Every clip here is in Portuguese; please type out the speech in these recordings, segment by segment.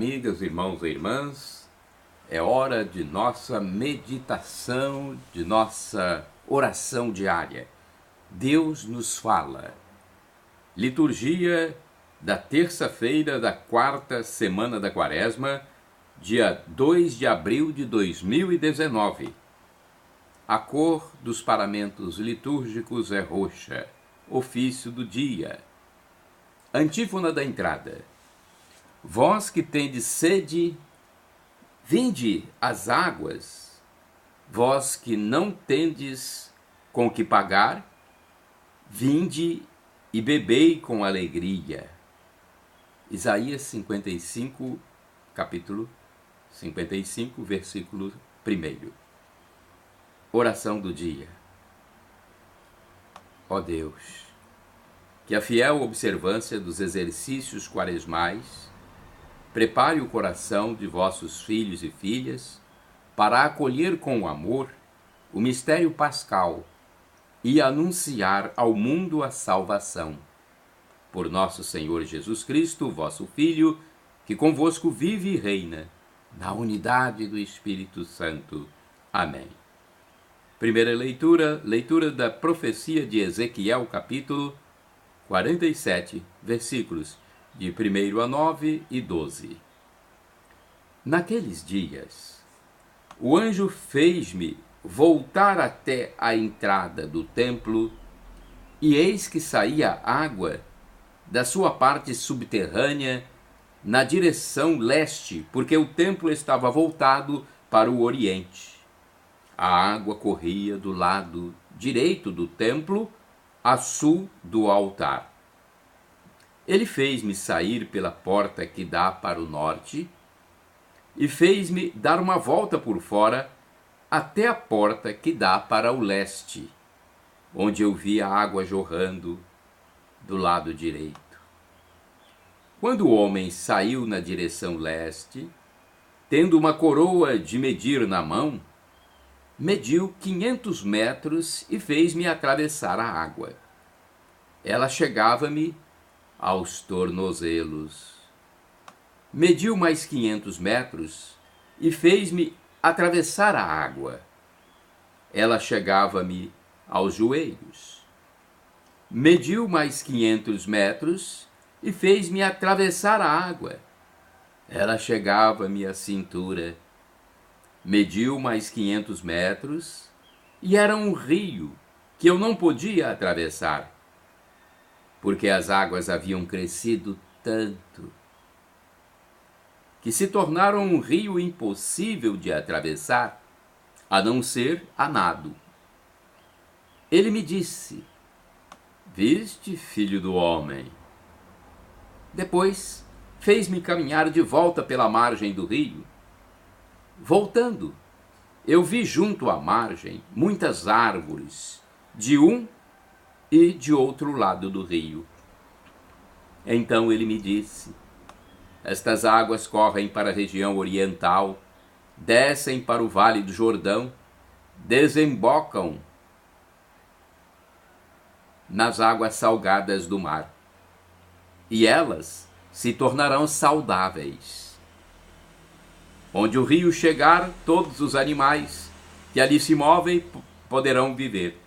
Amigas, irmãos e irmãs, é hora de nossa meditação, de nossa oração diária. Deus nos fala. Liturgia da terça-feira da quarta semana da Quaresma, dia 2 de abril de 2019. A cor dos paramentos litúrgicos é roxa. Ofício do dia. Antífona da entrada. Vós que tendes sede, vinde às águas. Vós que não tendes com que pagar, vinde e bebei com alegria. Isaías 55, capítulo 55, versículo 1. Oração do dia. Ó Deus, que a fiel observância dos exercícios quaresmais prepare o coração de vossos filhos e filhas para acolher com amor o mistério pascal e anunciar ao mundo a salvação. Por nosso Senhor Jesus Cristo, vosso Filho, que convosco vive e reina, na unidade do Espírito Santo. Amém. Primeira leitura, leitura da profecia de Ezequiel, capítulo 47, versículos de 1 a 9 e 12. Naqueles dias, o anjo fez-me voltar até a entrada do templo, e eis que saía água da sua parte subterrânea na direção leste, porque o templo estava voltado para o oriente. A água corria do lado direito do templo, a sul do altar. Ele fez-me sair pela porta que dá para o norte e fez-me dar uma volta por fora até a porta que dá para o leste, onde eu vi a água jorrando do lado direito. Quando o homem saiu na direção leste, tendo uma coroa de medir na mão, mediu 500 metros e fez-me atravessar a água. Ela chegava-me aos tornozelos. Mediu mais 500 metros e fez-me atravessar a água. Ela chegava-me aos joelhos. Mediu mais 500 metros e fez-me atravessar a água. Ela chegava-me à cintura. Mediu mais 500 metros e era um rio que eu não podia atravessar, porque as águas haviam crescido tanto que se tornaram um rio impossível de atravessar, a não ser a nado. Ele me disse: Viste, filho do homem? Depois fez-me caminhar de volta pela margem do rio. Voltando, eu vi junto à margem muitas árvores, de um e de outro lado do rio. Então ele me disse: Estas águas correm para a região oriental, descem para o vale do Jordão, desembocam nas águas salgadas do mar, e elas se tornarão saudáveis. Onde o rio chegar, todos os animais que ali se movem poderão viver.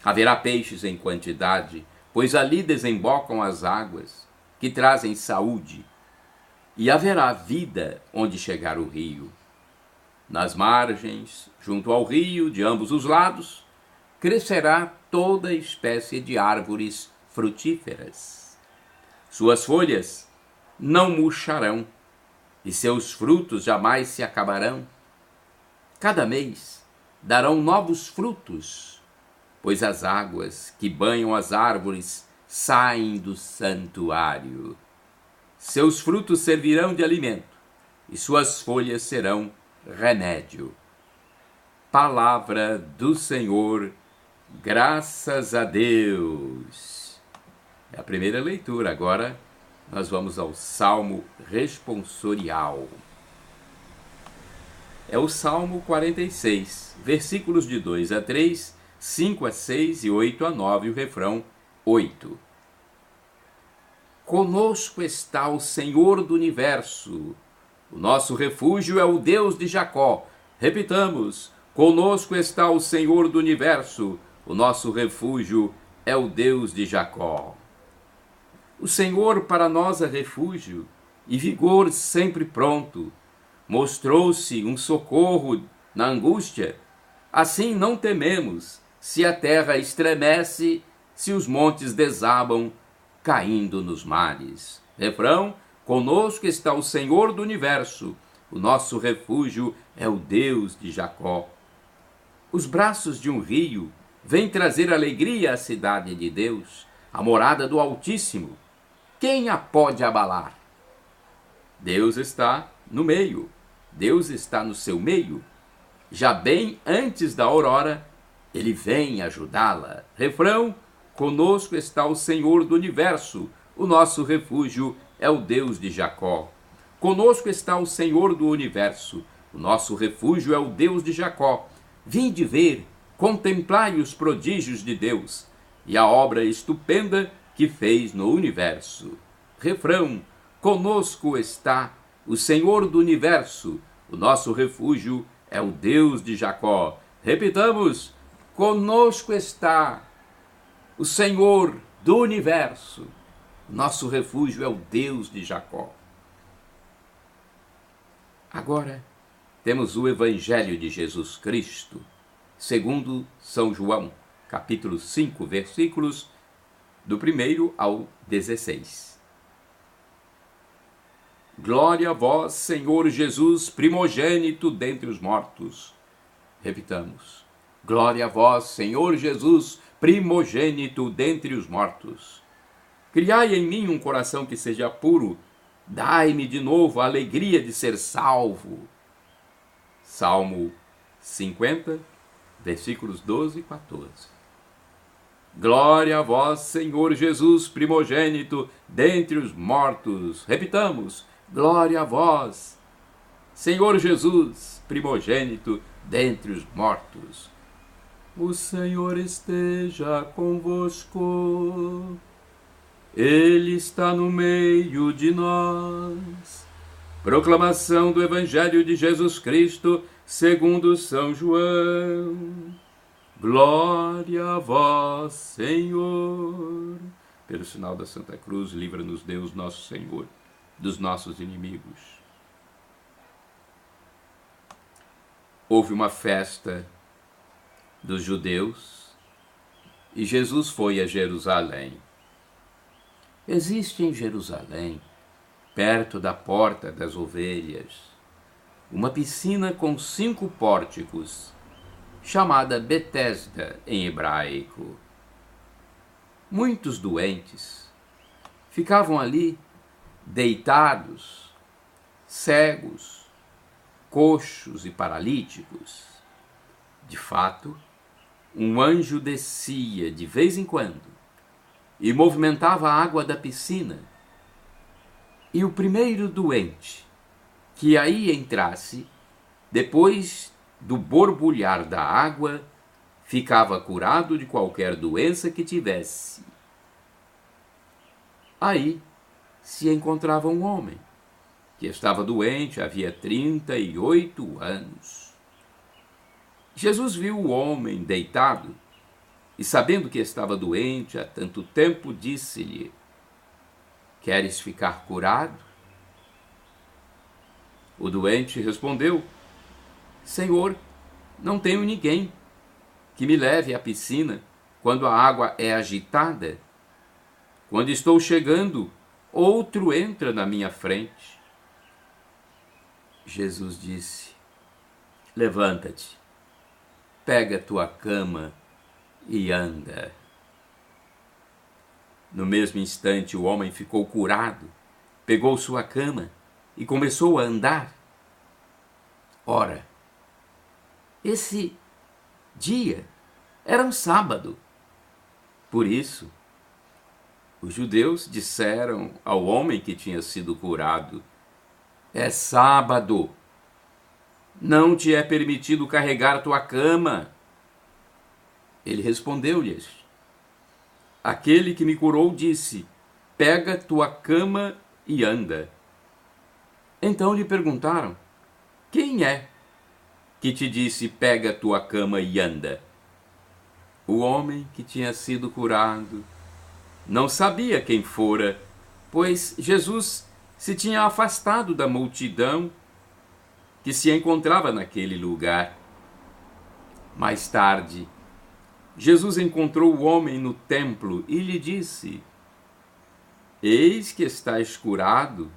Haverá peixes em quantidade, pois ali desembocam as águas, que trazem saúde, e haverá vida onde chegar o rio. Nas margens, junto ao rio, de ambos os lados, crescerá toda espécie de árvores frutíferas. Suas folhas não murcharão, e seus frutos jamais se acabarão. Cada mês darão novos frutos, pois as águas que banham as árvores saem do santuário. Seus frutos servirão de alimento, e suas folhas serão remédio. Palavra do Senhor, graças a Deus. É a primeira leitura. Agora nós vamos ao Salmo responsorial. É o Salmo 46, versículos de 2 a 3, 5 a 6 e 8 a 9, o refrão 8. conosco está o Senhor do universo. O nosso refúgio é o Deus de Jacó. Repitamos: conosco está o Senhor do universo. O nosso refúgio é o Deus de Jacó. O Senhor para nós é refúgio e vigor sempre pronto. Mostrou-se um socorro na angústia. Assim não tememos, se a terra estremece, se os montes desabam, caindo nos mares. Refrão: conosco está o Senhor do universo. O nosso refúgio é o Deus de Jacó. Os braços de um rio vêm trazer alegria à cidade de Deus, a morada do Altíssimo. Quem a pode abalar? Deus está no meio. Deus está no seu meio. Já bem antes da aurora, ele vem ajudá-la. Refrão: conosco está o Senhor do universo. O nosso refúgio é o Deus de Jacó. Conosco está o Senhor do universo. O nosso refúgio é o Deus de Jacó. Vinde ver, contemplai os prodígios de Deus e a obra estupenda que fez no universo. Refrão: conosco está o Senhor do universo. O nosso refúgio é o Deus de Jacó. Repitamos: conosco está o Senhor do universo. Nosso refúgio é o Deus de Jacó. Agora temos o Evangelho de Jesus Cristo, segundo São João, capítulo 5, versículos do 1 ao 16. Glória a vós, Senhor Jesus, primogênito dentre os mortos. Repitamos: glória a vós, Senhor Jesus, primogênito dentre os mortos. Criai em mim um coração que seja puro, dai-me de novo a alegria de ser salvo. Salmo 50, versículos 12 e 14. Glória a vós, Senhor Jesus, primogênito dentre os mortos. Repitamos: glória a vós, Senhor Jesus, primogênito dentre os mortos. O Senhor esteja convosco. Ele está no meio de nós. Proclamação do Evangelho de Jesus Cristo, segundo São João. Glória a vós, Senhor. Pelo sinal da Santa Cruz, livra-nos Deus, nosso Senhor, dos nossos inimigos. Houve uma festa dos judeus e Jesus foi a Jerusalém. Existe em Jerusalém, perto da Porta das Ovelhas, uma piscina com 5 pórticos, chamada Betesda em hebraico. Muitos doentes ficavam ali deitados, cegos, coxos e paralíticos. De fato, um anjo descia de vez em quando e movimentava a água da piscina. E o primeiro doente que aí entrasse, depois do borbulhar da água, ficava curado de qualquer doença que tivesse. Aí se encontrava um homem que estava doente havia 38 anos. Jesus viu o homem deitado e, sabendo que estava doente há tanto tempo, disse-lhe: queres ficar curado? O doente respondeu: Senhor, não tenho ninguém que me leve à piscina quando a água é agitada. Quando estou chegando, outro entra na minha frente. Jesus disse: levanta-te, pega tua cama e anda. No mesmo instante, o homem ficou curado, pegou sua cama e começou a andar. Ora, esse dia era um sábado. Por isso, os judeus disseram ao homem que tinha sido curado: é sábado, não te é permitido carregar tua cama. Ele respondeu-lhes: aquele que me curou disse: pega tua cama e anda. Então lhe perguntaram: quem é que te disse, pega tua cama e anda? O homem que tinha sido curado não sabia quem fora, pois Jesus se tinha afastado da multidão que se encontrava naquele lugar. Mais tarde, Jesus encontrou o homem no templo e lhe disse: eis que estás curado,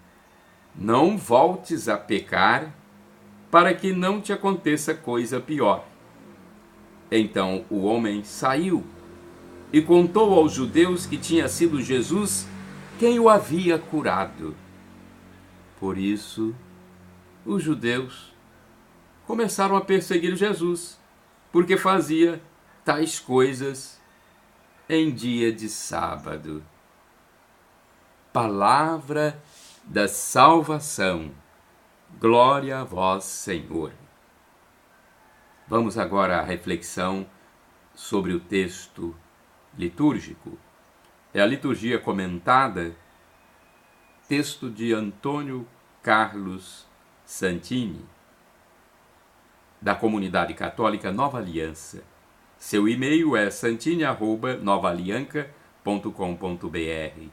não voltes a pecar, para que não te aconteça coisa pior. Então o homem saiu e contou aos judeus que tinha sido Jesus quem o havia curado. Por isso, os judeus começaram a perseguir Jesus, porque fazia tais coisas em dia de sábado. Palavra da salvação. Glória a vós, Senhor. Vamos agora à reflexão sobre o texto litúrgico. É a liturgia comentada, texto de Antônio Carlos Santini, da Comunidade Católica Nova Aliança. Seu e-mail é santini@novaalianca.com.br.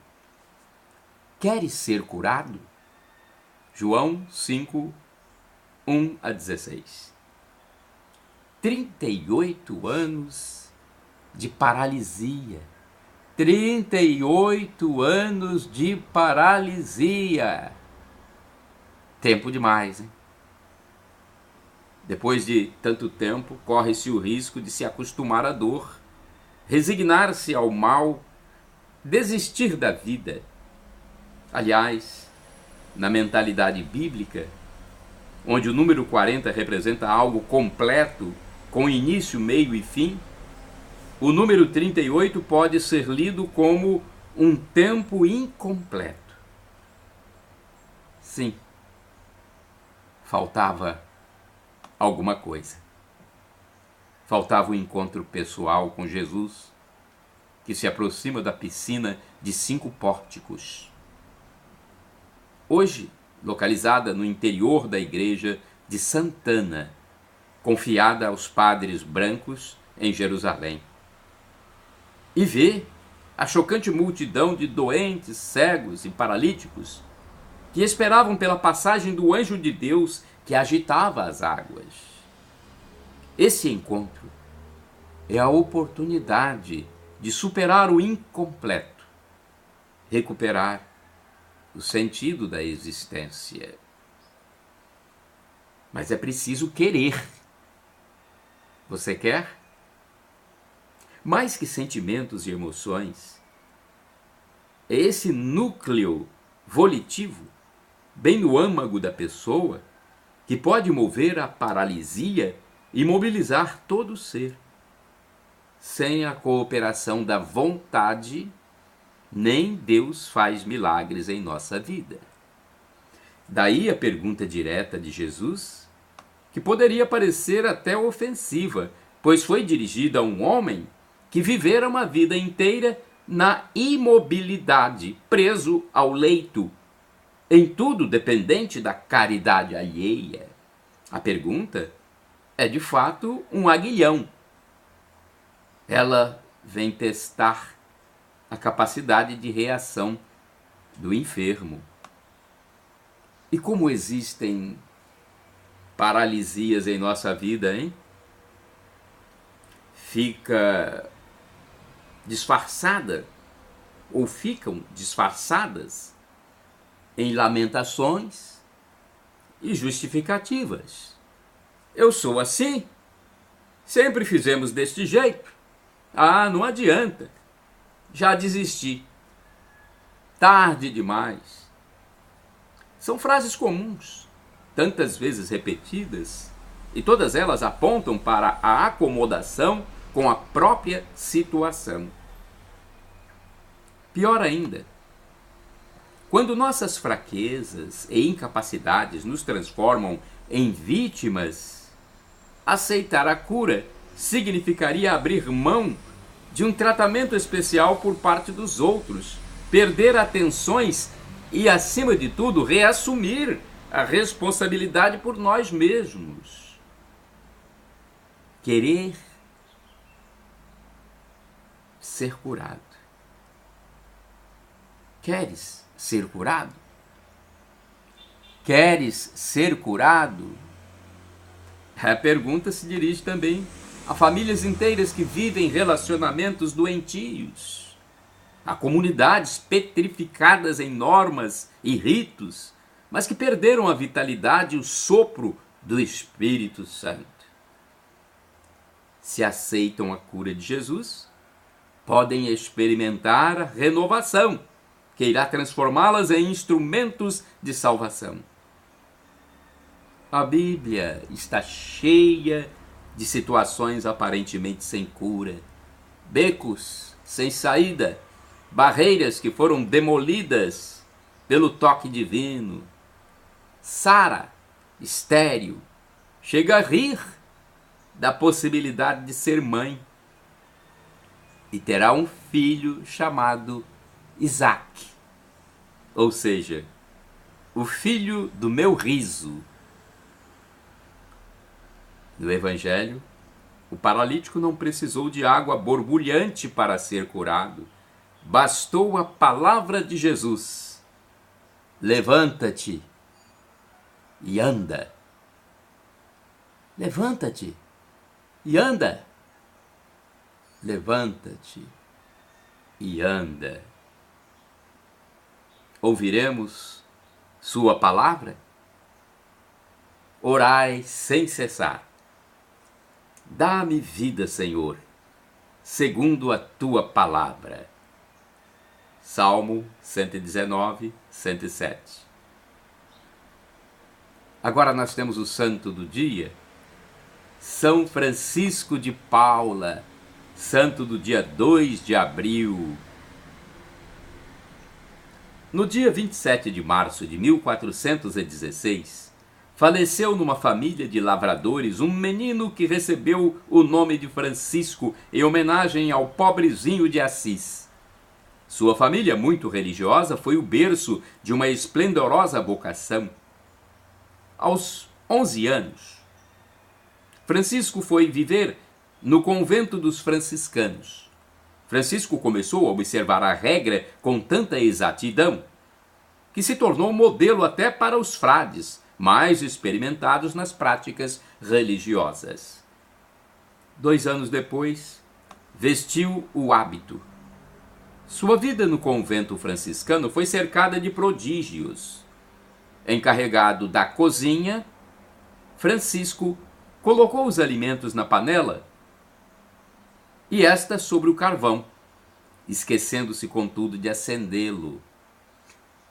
Queres ser curado? João 5, 1-16. 38 anos de paralisia. 38 anos de paralisia. Tempo demais, hein? Depois de tanto tempo, corre-se o risco de se acostumar à dor, resignar-se ao mal, desistir da vida. Aliás, na mentalidade bíblica, onde o número 40 representa algo completo, com início, meio e fim, o número 38 pode ser lido como um tempo incompleto. Sim, faltava alguma coisa. Faltava o encontro pessoal com Jesus, que se aproxima da piscina de 5 pórticos. Hoje, localizada no interior da igreja de Santana, confiada aos padres brancos em Jerusalém. E vê a chocante multidão de doentes, cegos e paralíticos que esperavam pela passagem do anjo de Deus que agitava as águas. Esse encontro é a oportunidade de superar o incompleto, recuperar o sentido da existência. Mas é preciso querer. Você quer? Mais que sentimentos e emoções, é esse núcleo volitivo, bem no âmago da pessoa, que pode mover a paralisia e mobilizar todo o ser. Sem a cooperação da vontade, nem Deus faz milagres em nossa vida. Daí a pergunta direta de Jesus, que poderia parecer até ofensiva, pois foi dirigida a um homem que vivera uma vida inteira na imobilidade, preso ao leito, em tudo dependente da caridade alheia. A pergunta é de fato um aguilhão. Ela vem testar a capacidade de reação do enfermo. E como existem paralisias em nossa vida, hein? Fica disfarçada, ou ficam disfarçadas em lamentações e justificativas. Eu sou assim, sempre fizemos deste jeito. Ah, não adianta, já desisti, tarde demais. São frases comuns, tantas vezes repetidas, e todas elas apontam para a acomodação com a própria situação. Pior ainda, quando nossas fraquezas e incapacidades nos transformam em vítimas, aceitar a cura significaria abrir mão de um tratamento especial por parte dos outros, perder atenções e, acima de tudo, reassumir a responsabilidade por nós mesmos. Querer ser curado. Queres ser curado? Queres ser curado? A pergunta se dirige também a famílias inteiras que vivem relacionamentos doentios, a comunidades petrificadas em normas e ritos, mas que perderam a vitalidade e o sopro do Espírito Santo. Se aceitam a cura de Jesus, podem experimentar a renovação, que irá transformá-las em instrumentos de salvação. A Bíblia está cheia de situações aparentemente sem cura, becos sem saída, barreiras que foram demolidas pelo toque divino. Sara, estéril, chega a rir da possibilidade de ser mãe e terá um filho chamado Isaac, ou seja, o filho do meu riso. No Evangelho, o paralítico não precisou de água borbulhante para ser curado. Bastou a palavra de Jesus: levanta-te e anda. Levanta-te e anda. Levanta-te e anda. Ouviremos sua palavra? Orai sem cessar. Dá-me vida, Senhor, segundo a tua palavra. Salmo 119, 107. Agora nós temos o santo do dia, São Francisco de Paula, santo do dia 2 de abril. No dia 27 de março de 1416, faleceu numa família de lavradores um menino que recebeu o nome de Francisco em homenagem ao pobrezinho de Assis. Sua família, muito religiosa, foi o berço de uma esplendorosa vocação. Aos 11 anos, Francisco foi viver no convento dos franciscanos. Francisco começou a observar a regra com tanta exatidão que se tornou modelo até para os frades, mais experimentados nas práticas religiosas. 2 anos depois, vestiu o hábito. Sua vida no convento franciscano foi cercada de prodígios. Encarregado da cozinha, Francisco colocou os alimentos na panela e esta sobre o carvão, esquecendo-se, contudo, de acendê-lo.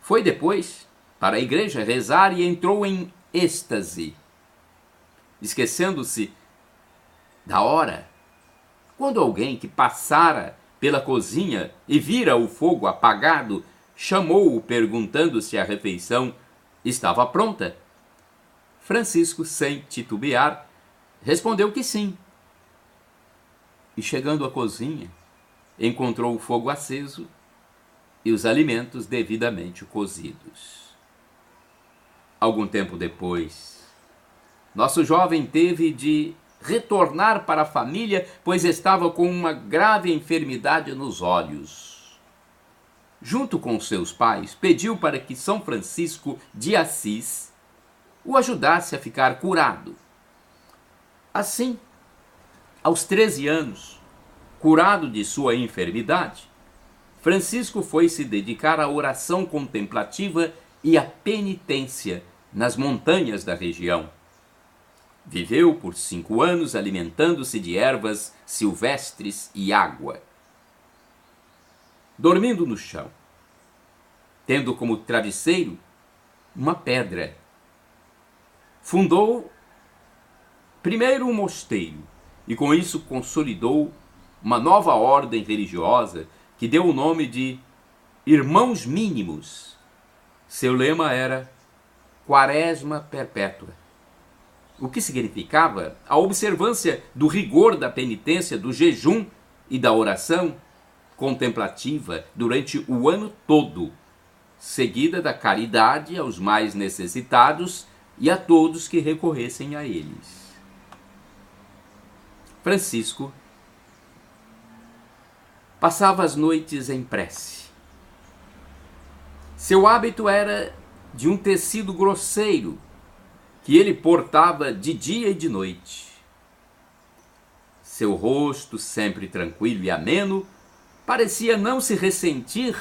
Foi depois para a igreja rezar e entrou em êxtase, esquecendo-se da hora, quando alguém que passara pela cozinha e vira o fogo apagado, chamou-o perguntando se a refeição estava pronta. Francisco, sem titubear, respondeu que sim. E chegando à cozinha, encontrou o fogo aceso e os alimentos devidamente cozidos. Algum tempo depois, nosso jovem teve de retornar para a família, pois estava com uma grave enfermidade nos olhos. Junto com seus pais, pediu para que São Francisco de Assis o ajudasse a ficar curado. Assim, aos 13 anos, curado de sua enfermidade, Francisco foi se dedicar à oração contemplativa e à penitência nas montanhas da região. Viveu por 5 anos alimentando-se de ervas silvestres e água. Dormindo no chão, tendo como travesseiro uma pedra. Fundou primeiro um mosteiro e com isso consolidou uma nova ordem religiosa que deu o nome de Irmãos Mínimos. Seu lema era Quaresma Perpétua, o que significava a observância do rigor da penitência, do jejum e da oração, contemplativa durante o ano todo, seguida da caridade aos mais necessitados e a todos que recorressem a eles. Francisco passava as noites em prece. Seu hábito era de um tecido grosseiro, que ele portava de dia e de noite. Seu rosto, sempre tranquilo e ameno, parecia não se ressentir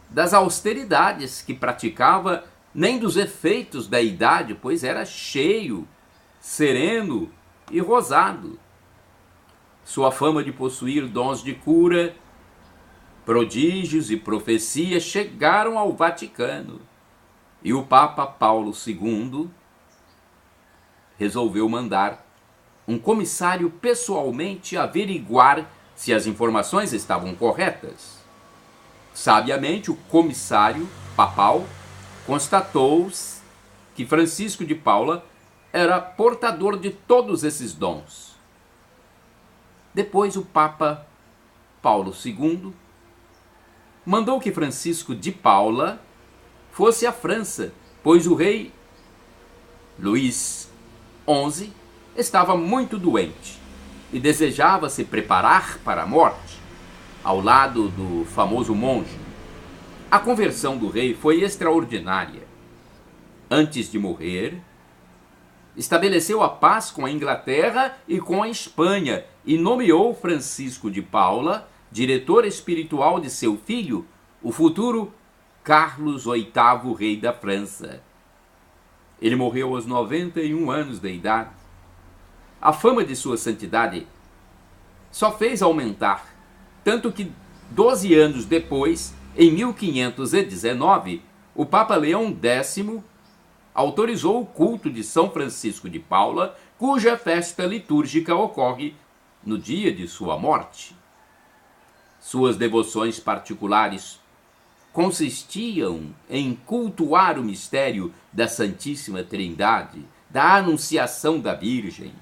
das austeridades que praticava, nem dos efeitos da idade, pois era cheio, sereno e rosado. Sua fama de possuir dons de cura, prodígios e profecias chegaram ao Vaticano, e o Papa Paulo II resolveu mandar um comissário pessoalmente averiguar se as informações estavam corretas. Sabiamente, o comissário papal constatou que Francisco de Paula era portador de todos esses dons. Depois, o Papa Paulo II mandou que Francisco de Paula fosse à França, pois o rei Luís XI estava muito doente e desejava se preparar para a morte, ao lado do famoso monge. A conversão do rei foi extraordinária. Antes de morrer, estabeleceu a paz com a Inglaterra e com a Espanha e nomeou Francisco de Paula diretor espiritual de seu filho, o futuro Carlos VIII, rei da França. Ele morreu aos 91 anos de idade. A fama de sua santidade só fez aumentar, tanto que 12 anos depois, em 1519, o Papa Leão X autorizou o culto de São Francisco de Paula, cuja festa litúrgica ocorre no dia de sua morte. Suas devoções particulares consistiam em cultuar o mistério da Santíssima Trindade, da Anunciação da Virgem,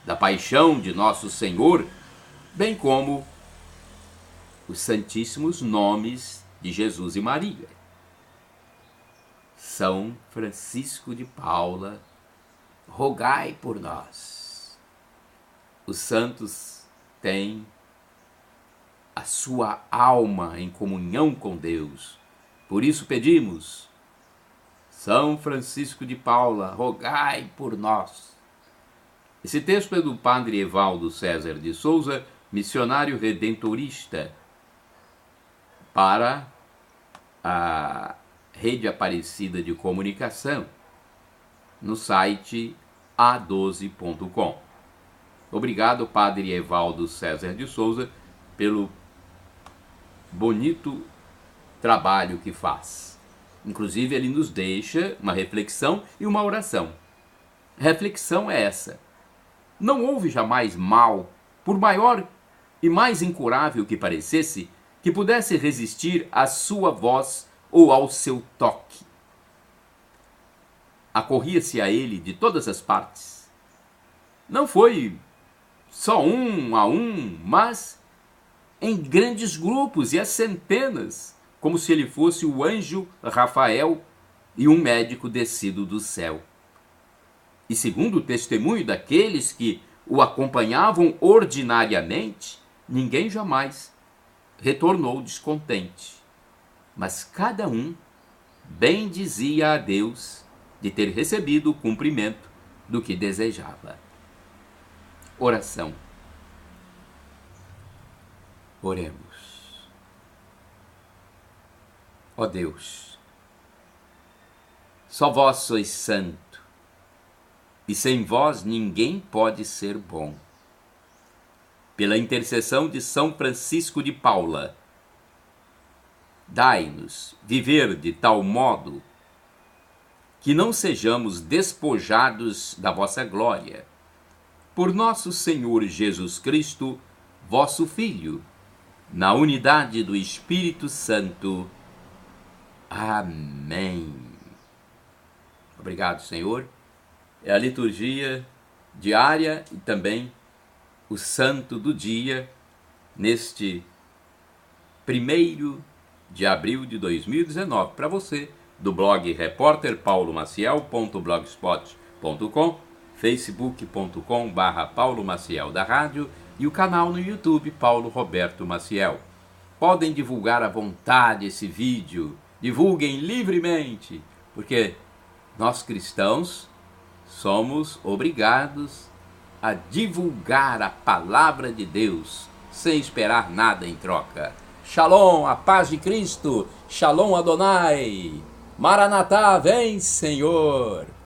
da Paixão de Nosso Senhor, bem como os santíssimos nomes de Jesus e Maria. São Francisco de Paula, rogai por nós. Os santos têm a sua alma em comunhão com Deus. Por isso pedimos, São Francisco de Paula, rogai por nós. Esse texto é do padre Evaldo César de Souza, missionário redentorista, para a Rede Aparecida de Comunicação, no site a12.com. Obrigado, padre Evaldo César de Souza, pelo bonito trabalho que faz. Inclusive, ele nos deixa uma reflexão e uma oração. A reflexão é essa: não houve jamais mal, por maior e mais incurável que parecesse, que pudesse resistir à sua voz ou ao seu toque. Acorria-se a ele de todas as partes. Não foi só um a um, mas em grandes grupos e a centenas, como se ele fosse o anjo Rafael e um médico descido do céu. E segundo o testemunho daqueles que o acompanhavam ordinariamente, ninguém jamais retornou descontente, mas cada um bendizia a Deus de ter recebido o cumprimento do que desejava. Oração. Oremos. Ó Deus, só vós sois santo, e sem vós ninguém pode ser bom. Pela intercessão de São Francisco de Paula, dai-nos viver de tal modo que não sejamos despojados da vossa glória. Por nosso Senhor Jesus Cristo, vosso Filho, na unidade do Espírito Santo. Amém. Obrigado, Senhor. É a liturgia diária e também o santo do dia neste 1º de abril de 2019, para você, do blog repórterpaulomaciel.blogspot.com, facebook.com/Paulo Maciel da Rádio e o canal no YouTube Paulo Roberto Maciel. Podem divulgar à vontade esse vídeo, divulguem livremente, porque nós cristãos somos obrigados a divulgar a palavra de Deus sem esperar nada em troca. Shalom, a paz de Cristo. Shalom Adonai. Maranatá, vem, Senhor.